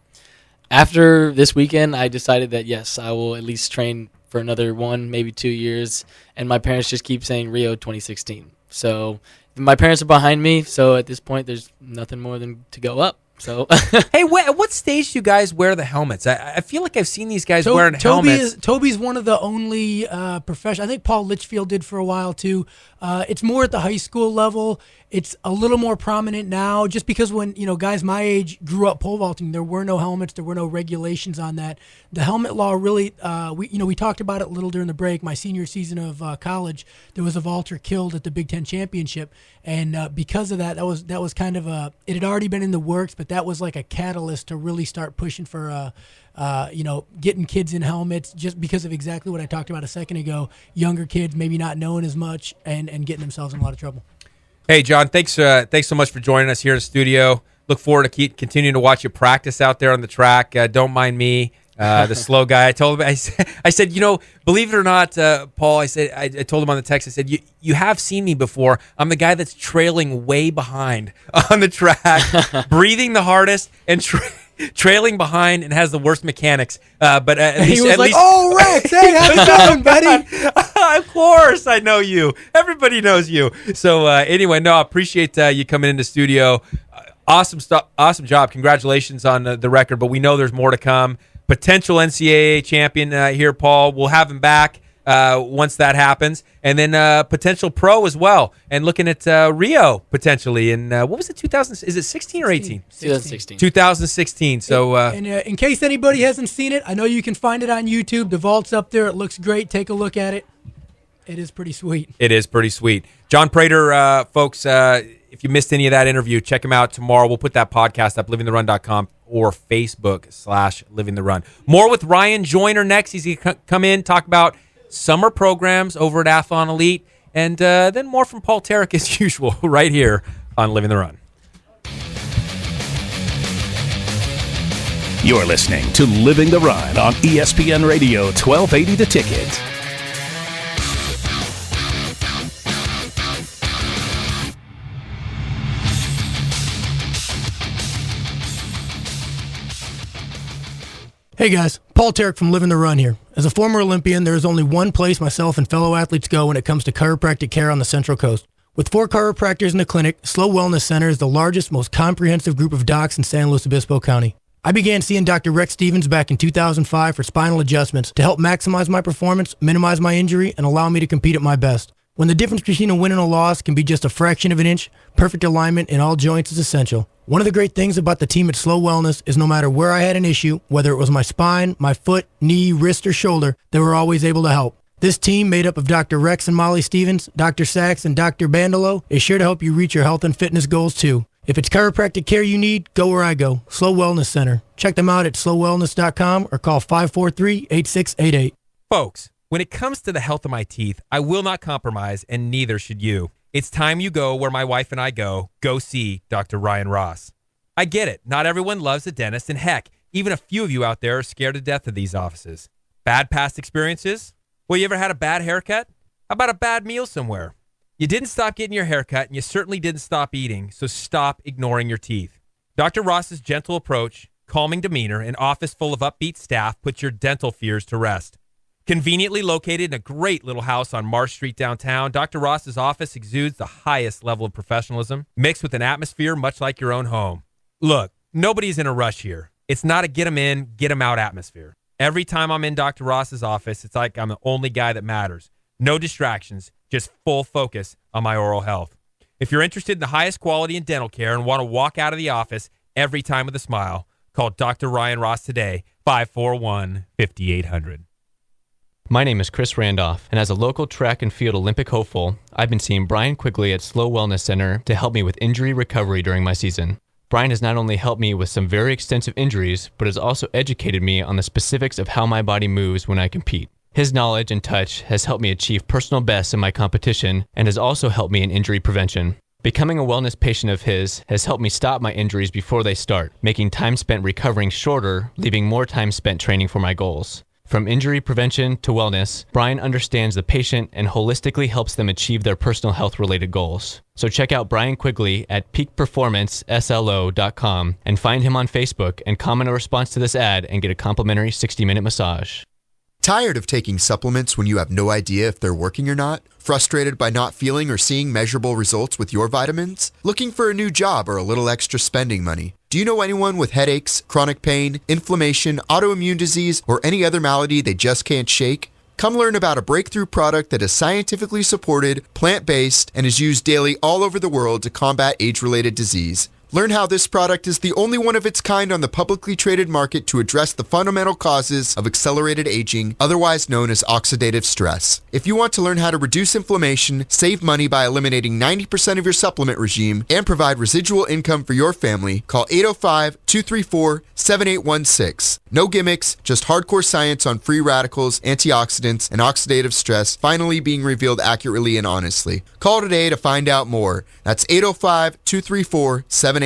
After this weekend, I decided that, yes, I will at least train for another 1, maybe 2 years. And my parents just keep saying Rio 2016. So my parents are behind me. So at this point, there's nothing more than to go up. So, hey, at what stage do you guys wear the helmets? I feel like I've seen these guys wearing helmets. Toby's one of the only professional. I think Paul Litchfield did for a while too. It's more at the high school level. It's a little more prominent now, just because when guys my age grew up pole vaulting, there were no helmets, there were no regulations on that. The helmet law really, we talked about it a little during the break. My senior season of college, there was a vaulter killed at the Big Ten championship, and because of that, that was kind of it had already been in the works, but that was like a catalyst to really start pushing for getting kids in helmets, just because of exactly what I talked about a second ago. Younger kids maybe not knowing as much and getting themselves in a lot of trouble. Hey, John, thanks so much for joining us here in the studio. Look forward to continuing to watch you practice out there on the track. Don't mind me, the slow guy. I told him, I said, believe it or not, Paul, I told him on the text, I said, you have seen me before. I'm the guy that's trailing way behind on the track, breathing the hardest and trailing behind, and has the worst mechanics. But at least, he was like, "Oh, Rex, hey, how's it going, buddy?" Of course, I know you. Everybody knows you. So anyway, no, I appreciate you coming into the studio. Awesome stuff. Awesome job. Congratulations on the record. But we know there's more to come. Potential NCAA champion here, Paul. We'll have him back once that happens, and then potential pro as well. And looking at Rio potentially. And what was it? 2000? Is it 16 or 18? 2016. 2016. So, in case anybody hasn't seen it, I know you can find it on YouTube. The vault's up there. It looks great. Take a look at it. It is pretty sweet. It is pretty sweet. John Prater, folks. If you missed any of that interview, check him out tomorrow. We'll put that podcast up, livingtherun.com or Facebook/livingtherun. More with Ryan Joyner next. He's going to come in, talk about summer programs over at Athlon Elite, and then more from Paul Tarek as usual right here on Living the Run. You're listening to Living the Ride on ESPN Radio 1280 The Ticket. Hey guys, Paul Tarek from Living the Run here. As a former Olympian, there is only one place myself and fellow athletes go when it comes to chiropractic care on the Central Coast. With 4 chiropractors in the clinic, Slow Wellness Center is the largest, most comprehensive group of docs in San Luis Obispo County. I began seeing Dr. Rex Stevens back in 2005 for spinal adjustments to help maximize my performance, minimize my injury, and allow me to compete at my best. When the difference between a win and a loss can be just a fraction of an inch, perfect alignment in all joints is essential. One of the great things about the team at Slow Wellness is no matter where I had an issue, whether it was my spine, my foot, knee, wrist, or shoulder, they were always able to help. This team, made up of Dr. Rex and Molly Stevens, Dr. Sachs, and Dr. Bandolo, is sure to help you reach your health and fitness goals too. If it's chiropractic care you need, go where I go, Slow Wellness Center. Check them out at slowwellness.com or call 543-8688. Folks, when it comes to the health of my teeth, I will not compromise, and neither should you. It's time you go where my wife and I go. Go see Dr. Ryan Ross. I get it. Not everyone loves a dentist, and heck, even a few of you out there are scared to death of these offices. Bad past experiences? Well, you ever had a bad haircut? How about a bad meal somewhere? You didn't stop getting your haircut, and you certainly didn't stop eating, so stop ignoring your teeth. Dr. Ross's gentle approach, calming demeanor, and office full of upbeat staff put your dental fears to rest. Conveniently located in a great little house on Marsh Street downtown, Dr. Ross's office exudes the highest level of professionalism, mixed with an atmosphere much like your own home. Look, nobody's in a rush here. It's not a get 'em in, get 'em out atmosphere. Every time I'm in Dr. Ross's office, it's like I'm the only guy that matters. No distractions, just full focus on my oral health. If you're interested in the highest quality in dental care and want to walk out of the office every time with a smile, call Dr. Ryan Ross today, 541-5800. My name is Chris Randolph, and as a local track and field Olympic hopeful, I've been seeing Brian Quigley at Slow Wellness Center to help me with injury recovery during my season. Brian has not only helped me with some very extensive injuries, but has also educated me on the specifics of how my body moves when I compete. His knowledge and touch has helped me achieve personal bests in my competition and has also helped me in injury prevention. Becoming a wellness patient of his has helped me stop my injuries before they start, making time spent recovering shorter, leaving more time spent training for my goals. From injury prevention to wellness, Brian understands the patient and holistically helps them achieve their personal health-related goals. So check out Brian Quigley at peakperformanceslo.com and find him on Facebook and comment a response to this ad and get a complimentary 60-minute massage. Tired of taking supplements when you have no idea if they're working or not? Frustrated by not feeling or seeing measurable results with your vitamins? Looking for a new job or a little extra spending money? Do you know anyone with headaches, chronic pain, inflammation, autoimmune disease, or any other malady they just can't shake? Come learn about a breakthrough product that is scientifically supported, plant-based, and is used daily all over the world to combat age-related disease. Learn how this product is the only one of its kind on the publicly traded market to address the fundamental causes of accelerated aging, otherwise known as oxidative stress. If you want to learn how to reduce inflammation, save money by eliminating 90% of your supplement regime, and provide residual income for your family, call 805-234-7816. No gimmicks, just hardcore science on free radicals, antioxidants, and oxidative stress finally being revealed accurately and honestly. Call today to find out more. That's 805-234-7816.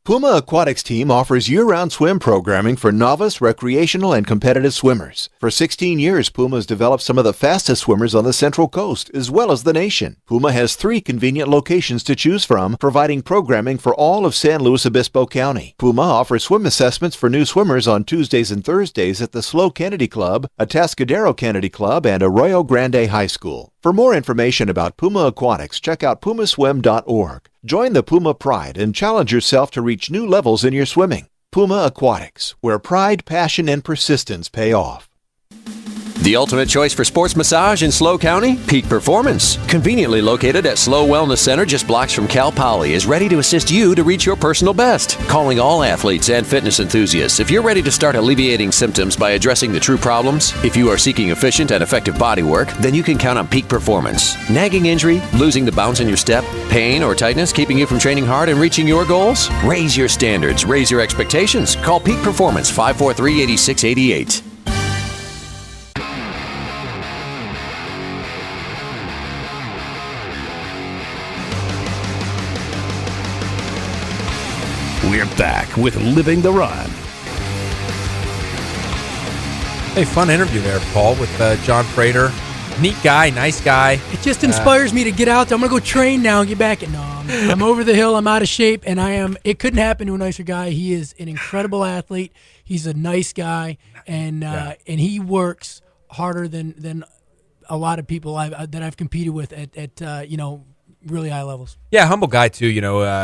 Puma Aquatics team offers year-round swim programming for novice, recreational, and competitive swimmers. For 16 years, Puma has developed some of the fastest swimmers on the Central Coast, as well as the nation. Puma has 3 convenient locations to choose from, providing programming for all of San Luis Obispo County. Puma offers swim assessments for new swimmers on Tuesdays and Thursdays at the SLO Kennedy Club, Atascadero Kennedy Club, and Arroyo Grande High School. For more information about Puma Aquatics, check out pumaswim.org. Join the Puma Pride and challenge yourself to reach new levels in your swimming. Puma Aquatics, where pride, passion, and persistence pay off. The ultimate choice for sports massage in SLO County? Peak Performance. Conveniently located at SLO Wellness Center just blocks from Cal Poly is ready to assist you to reach your personal best. Calling all athletes and fitness enthusiasts. If you're ready to start alleviating symptoms by addressing the true problems, if you are seeking efficient and effective body work, then you can count on Peak Performance. Nagging injury, losing the bounce in your step, pain or tightness keeping you from training hard and reaching your goals? Raise your standards, raise your expectations. Call Peak Performance 543-8688. We're back with Living the Run. Hey, fun interview there, Paul, with John Prater. Neat guy, nice guy. It just inspires me to get out there. I'm going to go train now and get back. No, I'm over the hill. I'm out of shape, and it couldn't happen to a nicer guy. He is an incredible athlete. He's a nice guy, and he works harder than a lot of people that I've competed with at really high levels. Yeah, humble guy too.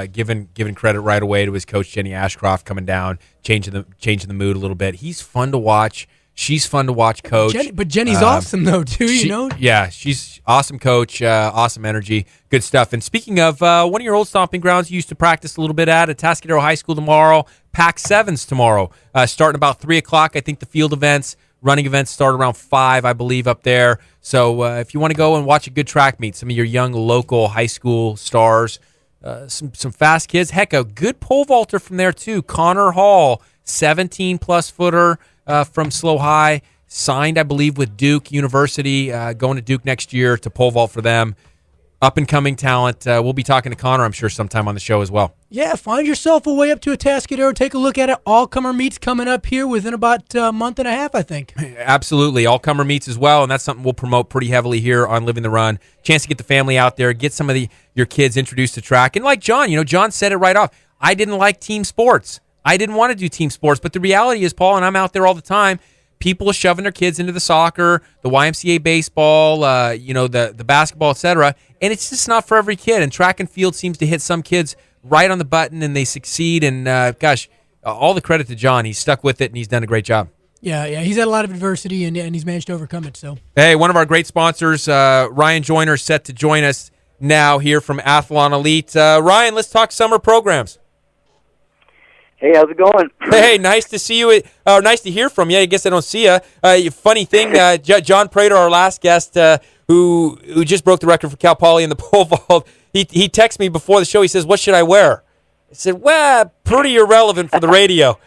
Giving credit right away to his coach Jenny Ashcroft, coming down, changing the mood a little bit. He's fun to watch. She's fun to watch, coach. But Jenny's awesome though too. Yeah, she's awesome, coach. Awesome energy, good stuff. And speaking of one of your old stomping grounds, you used to practice a little bit at Atascadero High School tomorrow. Pac 7s tomorrow, starting about 3:00. I think the field events. Running events start around 5, I believe, up there. So if you want to go and watch a good track meet, some of your young local high school stars, some fast kids. Heck, a good pole vaulter from there, too. Connor Hall, 17-plus footer from Slow High, signed, I believe, with Duke University, going to Duke next year to pole vault for them. Up-and-coming talent. We'll be talking to Connor, I'm sure, sometime on the show as well. Yeah, find yourself a way up to Atascadero. Take a look at it. All-comer meets coming up here within about a month and a half, I think. Absolutely. All-comer meets as well, and that's something we'll promote pretty heavily here on Living the Run. Chance to get the family out there, get some of your kids introduced to track. And like John, John said it right off. I didn't like team sports. I didn't want to do team sports, but the reality is, Paul, and I'm out there all the time, people are shoving their kids into the soccer, the YMCA baseball, the basketball, etc., and it's just not for every kid. And track and field seems to hit some kids right on the button, and they succeed. And, all the credit to John. He's stuck with it, and he's done a great job. Yeah, he's had a lot of adversity, and he's managed to overcome it. So, hey, one of our great sponsors, Ryan Joyner, set to join us now here from Athlon Elite. Ryan, let's talk summer programs. Hey, how's it going? Hey, nice to see you. Nice to hear from you. I guess I don't see you. Funny thing, John Prater, our last guest, who just broke the record for Cal Poly in the pole vault, he texted me before the show. He says, "What should I wear?" I said, "Well, pretty irrelevant for the radio."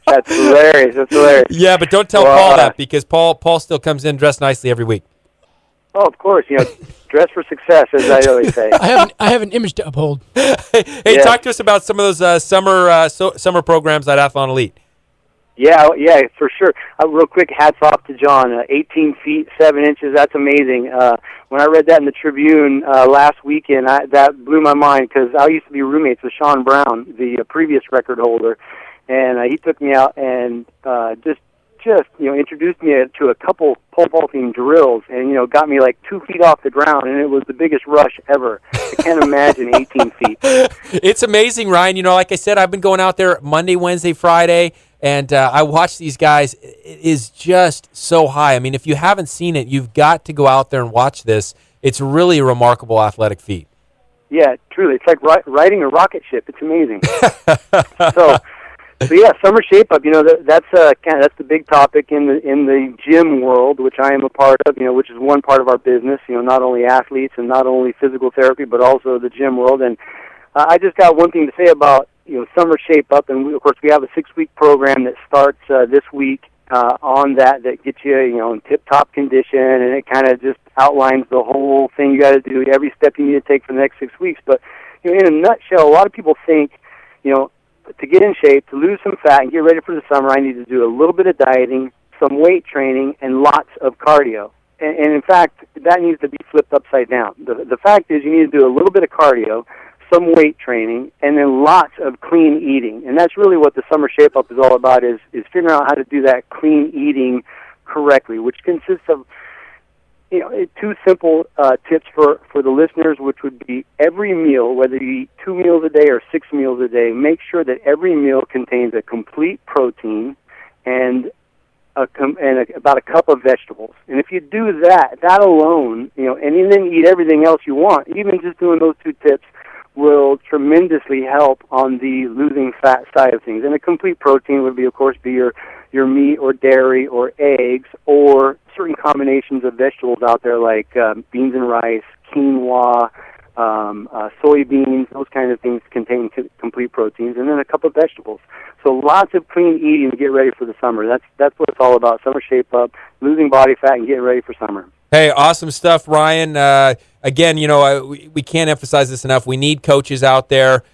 That's hilarious. Yeah, but don't tell Paul that, because Paul still comes in dressed nicely every week. Oh, of course. Dress for success, as I always say. I have an image to uphold. Hey, talk to us about some of those summer programs at Athlon Elite. Yeah, for sure. Real quick, hats off to John. 18 feet, 7 inches, that's amazing. When I read that in the Tribune last weekend, that blew my mind, because I used to be roommates with Sean Brown, the previous record holder, and he took me out and just introduced me to a couple pole vaulting drills, and got me like 2 feet off the ground, and it was the biggest rush ever. I can't imagine 18 feet. It's amazing, Ryan. Like I said, I've been going out there Monday, Wednesday, Friday, and I watch these guys. It is just so high. I mean, if you haven't seen it, you've got to go out there and watch this. It's really a remarkable athletic feat. Yeah, truly. It's like riding a rocket ship. It's amazing. So yeah, summer shape up. That's the big topic in the gym world, which I am a part of. Which is one part of our business. Not only athletes and not only physical therapy, but also the gym world. And I just got one thing to say about summer shape up. And of course, we have a 6-week program that starts this week on that gets you in tip-top condition, and it kind of just outlines the whole thing you got to do, every step you need to take for the next 6 weeks. But in a nutshell, a lot of people think to get in shape, to lose some fat and get ready for the summer, I need to do a little bit of dieting, some weight training, and lots of cardio. And in fact, that needs to be flipped upside down. The fact is, you need to do a little bit of cardio, some weight training, and then lots of clean eating. And that's really what the summer shape up is all about, is figuring out how to do that clean eating correctly, which consists of 2 simple tips for the listeners, which would be every meal, whether you eat 2 meals a day or 6 meals a day, make sure that every meal contains a complete protein and about a cup of vegetables. And if you do that alone, and then eat everything else you want, even just doing those 2 tips will tremendously help on the losing fat side of things. And a complete protein would be, of course, your meat or dairy or eggs, or certain combinations of vegetables out there like beans and rice, quinoa, soybeans. Those kind of things contain complete proteins, and then a cup of vegetables. So lots of clean eating to get ready for the summer. That's what it's all about. Summer shape up, losing body fat, and getting ready for summer. Hey, awesome stuff, Ryan. Again, we can't emphasize this enough. We need coaches out there.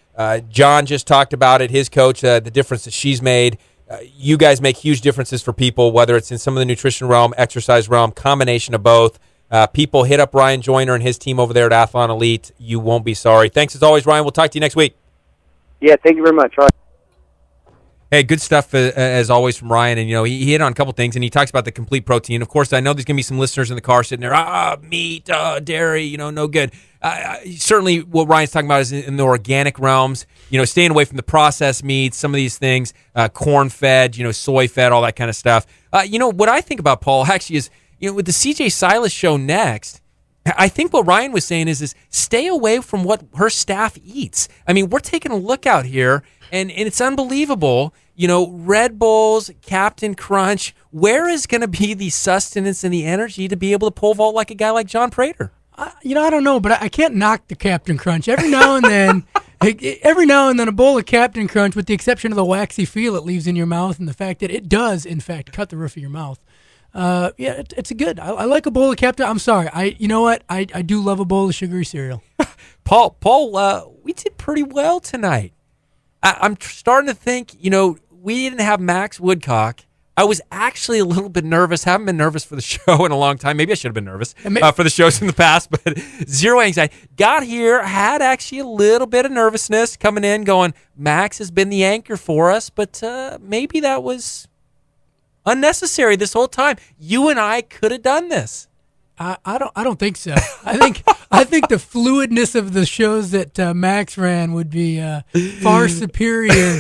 John just talked about it. His coach, the difference that she's made. you guys make huge differences for people, whether it's in some of the nutrition realm, exercise realm, combination of both. People hit up Ryan Joyner and his team over there at Athlon Elite. You won't be sorry. Thanks as always, Ryan. We'll talk to you next week. Yeah, thank you very much. All right. Hey, good stuff as always from Ryan. And, he hit on a couple things, and he talks about the complete protein. Of course, I know there's going to be some listeners in the car sitting there, meat, dairy, no good. Certainly what Ryan's talking about is in the organic realms, staying away from the processed meats, some of these things, corn-fed, soy-fed, all that kind of stuff. What I think about, Paul, actually is, with the CJ Silas show next, I think what Ryan was saying is stay away from what her staff eats. I mean, we're taking a look out here, and it's unbelievable. Red Bulls, Captain Crunch, where is going to be the sustenance and the energy to be able to pole vault like a guy like John Prater? I don't know, but I can't knock the Captain Crunch. Every now and then, a bowl of Captain Crunch, with the exception of the waxy feel it leaves in your mouth and the fact that it does, in fact, cut the roof of your mouth. It's a good. I like a bowl of Captain. I'm sorry. I do love a bowl of sugary cereal. Paul, we did pretty well tonight. I'm starting to think, we didn't have Max Woodcock. I was actually a little bit nervous. Haven't been nervous for the show in a long time. Maybe I should have been nervous for the shows in the past, but zero anxiety. Got here, had actually a little bit of nervousness coming in, going, Max has been the anchor for us, but maybe that was unnecessary this whole time. You and I could have done this. I don't think so. I think the fluidness of the shows that Max ran would be far superior.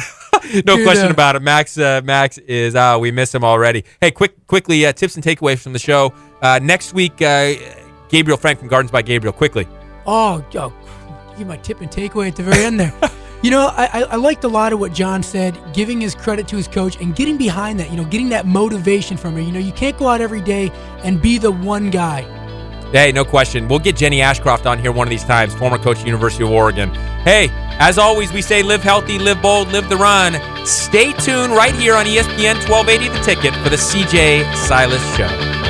No question about it. Max is we miss him already. Hey, quickly tips and takeaways from the show. Next week, Gabriel Frank from Gardens by Gabriel. Quickly. Oh, give my tip and takeaway at the very end there. I liked a lot of what John said, giving his credit to his coach and getting behind that, getting that motivation from her. You can't go out every day and be the one guy. Hey, no question. We'll get Jenny Ashcroft on here one of these times, former coach at University of Oregon. Hey, as always, we say live healthy, live bold, live the run. Stay tuned right here on ESPN 1280 The Ticket for the CJ Silas Show.